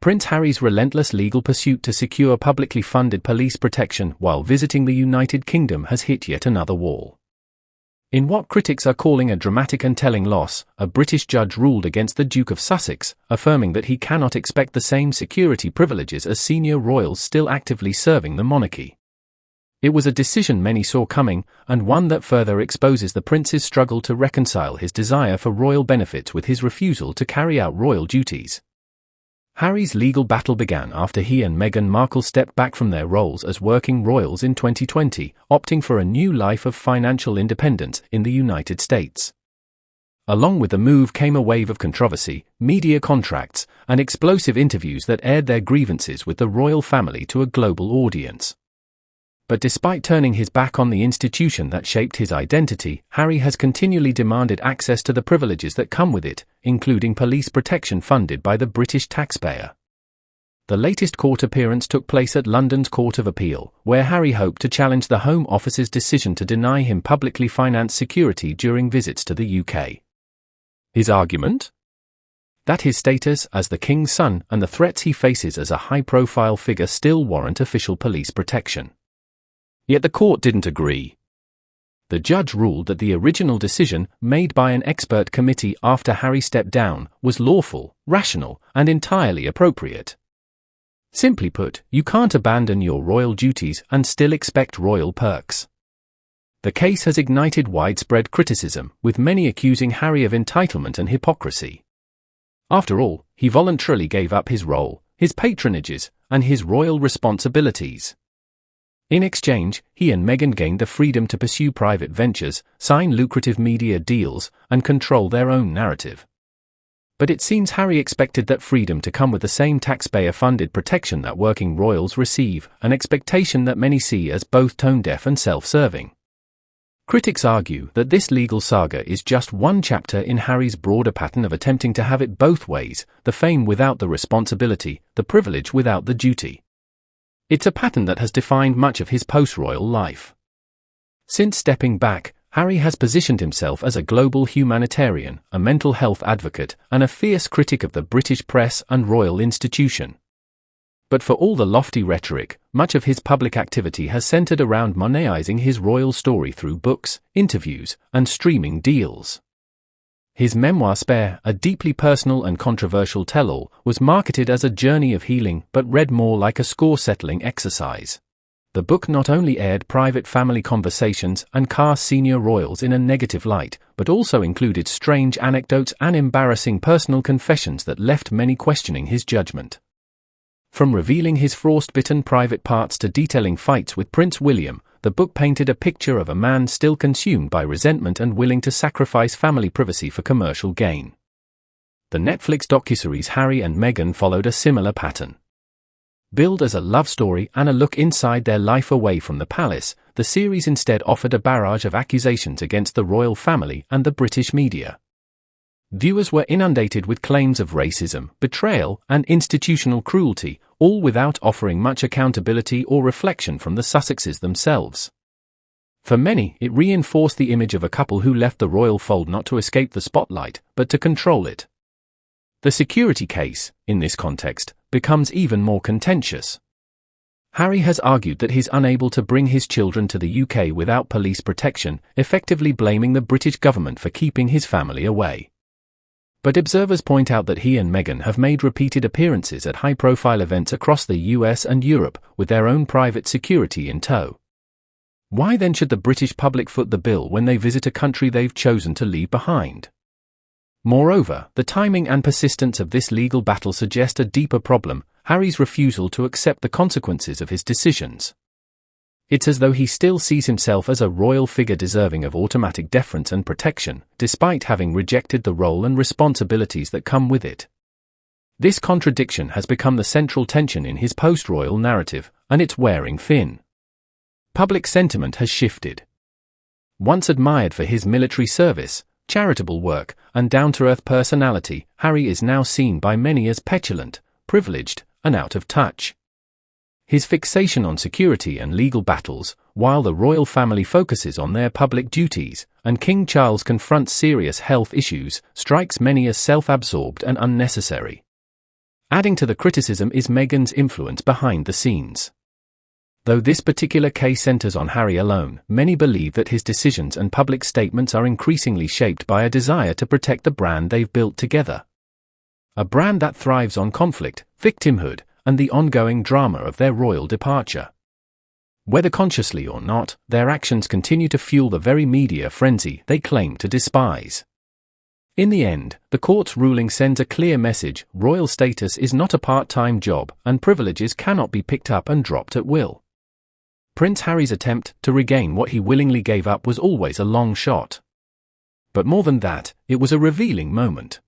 Prince Harry's relentless legal pursuit to secure publicly funded police protection while visiting the United Kingdom has hit yet another wall. In what critics are calling a dramatic and telling loss, a British judge ruled against the Duke of Sussex, affirming that he cannot expect the same security privileges as senior royals still actively serving the monarchy. It was a decision many saw coming, and one that further exposes the prince's struggle to reconcile his desire for royal benefits with his refusal to carry out royal duties. Harry's legal battle began after he and Meghan Markle stepped back from their roles as working royals in 2020, opting for a new life of financial independence in the United States. Along with the move came a wave of controversy, media contracts, and explosive interviews that aired their grievances with the royal family to a global audience. But despite turning his back on the institution that shaped his identity, Harry has continually demanded access to the privileges that come with it, including police protection funded by the British taxpayer. The latest court appearance took place at London's Court of Appeal, where Harry hoped to challenge the Home Office's decision to deny him publicly financed security during visits to the UK. His argument? That his status as the King's son and the threats he faces as a high-profile figure still warrant official police protection. Yet the court didn't agree. The judge ruled that the original decision, made by an expert committee after Harry stepped down, was lawful, rational, and entirely appropriate. Simply put, you can't abandon your royal duties and still expect royal perks. The case has ignited widespread criticism, with many accusing Harry of entitlement and hypocrisy. After all, he voluntarily gave up his role, his patronages, and his royal responsibilities. In exchange, he and Meghan gained the freedom to pursue private ventures, sign lucrative media deals, and control their own narrative. But it seems Harry expected that freedom to come with the same taxpayer-funded protection that working royals receive, an expectation that many see as both tone-deaf and self-serving. Critics argue that this legal saga is just one chapter in Harry's broader pattern of attempting to have it both ways, the fame without the responsibility, the privilege without the duty. It's a pattern that has defined much of his post-royal life. Since stepping back, Harry has positioned himself as a global humanitarian, a mental health advocate, and a fierce critic of the British press and royal institution. But for all the lofty rhetoric, much of his public activity has centered around monetizing his royal story through books, interviews, and streaming deals. His memoir Spare, a deeply personal and controversial tell-all, was marketed as a journey of healing but read more like a score-settling exercise. The book not only aired private family conversations and cast senior royals in a negative light, but also included strange anecdotes and embarrassing personal confessions that left many questioning his judgment. From revealing his frostbitten private parts to detailing fights with Prince William, the book painted a picture of a man still consumed by resentment and willing to sacrifice family privacy for commercial gain. The Netflix docuseries Harry and Meghan followed a similar pattern. Billed as a love story and a look inside their life away from the palace, the series instead offered a barrage of accusations against the royal family and the British media. Viewers were inundated with claims of racism, betrayal, and institutional cruelty, all without offering much accountability or reflection from the Sussexes themselves. For many, it reinforced the image of a couple who left the royal fold not to escape the spotlight, but to control it. The security case, in this context, becomes even more contentious. Harry has argued that he's unable to bring his children to the UK without police protection, effectively blaming the British government for keeping his family away. But observers point out that he and Meghan have made repeated appearances at high-profile events across the US and Europe, with their own private security in tow. Why then should the British public foot the bill when they visit a country they've chosen to leave behind? Moreover, the timing and persistence of this legal battle suggest a deeper problem: Harry's refusal to accept the consequences of his decisions. It's as though he still sees himself as a royal figure deserving of automatic deference and protection, despite having rejected the role and responsibilities that come with it. This contradiction has become the central tension in his post-royal narrative, and it's wearing thin. Public sentiment has shifted. Once admired for his military service, charitable work, and down-to-earth personality, Harry is now seen by many as petulant, privileged, and out of touch. His fixation on security and legal battles, while the royal family focuses on their public duties, and King Charles confronts serious health issues, strikes many as self-absorbed and unnecessary. Adding to the criticism is Meghan's influence behind the scenes. Though this particular case centers on Harry alone, many believe that his decisions and public statements are increasingly shaped by a desire to protect the brand they've built together. A brand that thrives on conflict, victimhood, and the ongoing drama of their royal departure. Whether consciously or not, their actions continue to fuel the very media frenzy they claim to despise. In the end, the court's ruling sends a clear message: royal status is not a part-time job, and privileges cannot be picked up and dropped at will. Prince Harry's attempt to regain what he willingly gave up was always a long shot. But more than that, it was a revealing moment.